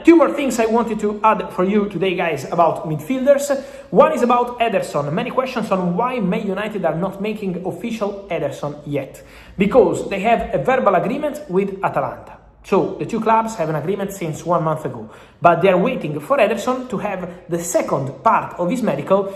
Two more things I wanted to add for you today, guys, about midfielders. One is about Ederson. Many questions on why Man United are not making official Ederson yet. Because they have a verbal agreement with Atalanta. So the two clubs have an agreement since 1 month ago, but they are waiting for Ederson to have the second part of his medical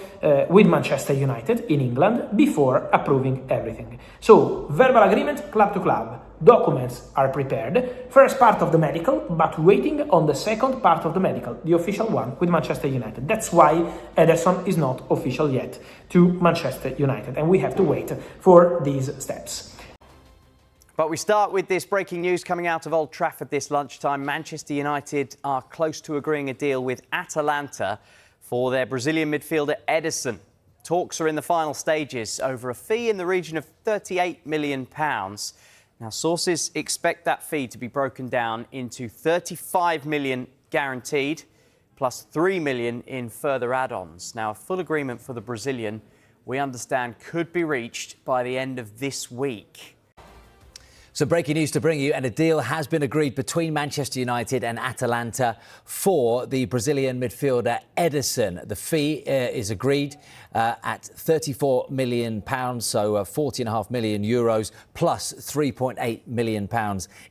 with Manchester United in England before approving everything. So verbal agreement, club to club. Documents are prepared. First part of the medical, but waiting on the second part of the medical, the official one with Manchester United. That's why Ederson is not official yet to Manchester United, and we have to wait for these steps. But we start with this breaking news coming out of Old Trafford this lunchtime. Manchester United are close to agreeing a deal with Atalanta for their Brazilian midfielder Ederson. Talks are in the final stages over a fee in the region of £38 million. Now, sources expect that fee to be broken down into £35 million guaranteed, plus £3 million in further add-ons. Now, a full agreement for the Brazilian, we understand, could be reached by the end of this week. So breaking news to bring you, and a deal has been agreed between Manchester United and Atalanta for the Brazilian midfielder Ederson. The fee is agreed at £34 million, so €40.5 million, plus £3.8 million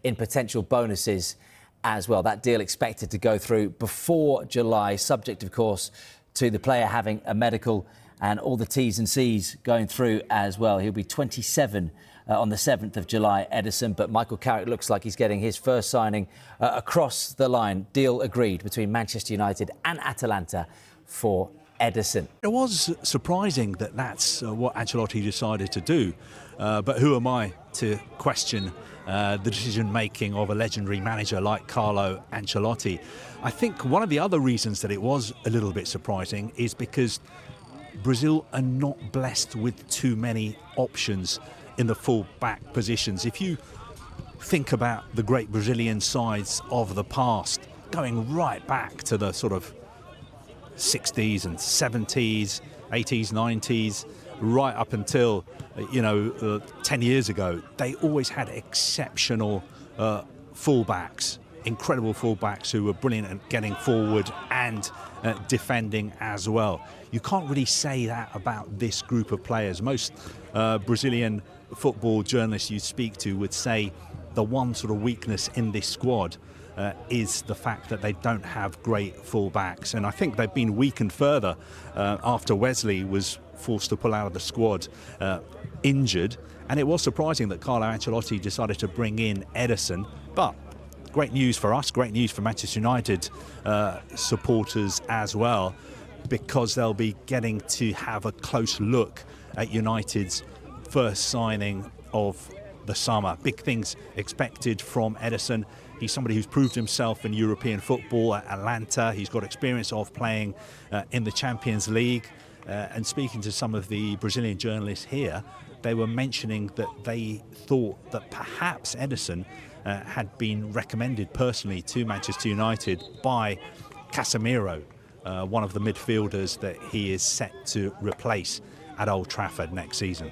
in potential bonuses as well. That deal expected to go through before July, subject, of course, to the player having a medical and all the T's and C's going through as well. He'll be 27 on the 7th of July, Ederson, but Michael Carrick looks like he's getting his first signing across the line. Deal agreed between Manchester United and Atalanta for Ederson. It was surprising that that's what Ancelotti decided to do, but who am I to question the decision-making of a legendary manager like Carlo Ancelotti? I think one of the other reasons that it was a little bit surprising is because Brazil are not blessed with too many options in the full-back positions. If you think about the great Brazilian sides of the past, going right back to the sort of 60s and 70s, 80s, 90s, right up until, 10 years ago, they always had exceptional full-backs, incredible full-backs who were brilliant at getting forward and defending as well. You can't really say that about this group of players. Most Brazilian football journalists you speak to would say the one sort of weakness in this squad is the fact that they don't have great full-backs. And I think they've been weakened further after Wesley was forced to pull out of the squad injured. And it was surprising that Carlo Ancelotti decided to bring in Ederson. But great news for us, great news for Manchester United supporters as well, because they'll be getting to have a close look at United's first signing of the summer. Big things expected from Ederson. He's somebody who's proved himself in European football at Atalanta. He's got experience of playing in the Champions League. And speaking to some of the Brazilian journalists here, they were mentioning that they thought that perhaps Ederson had been recommended personally to Manchester United by Casemiro, one of the midfielders that he is set to replace at Old Trafford next season.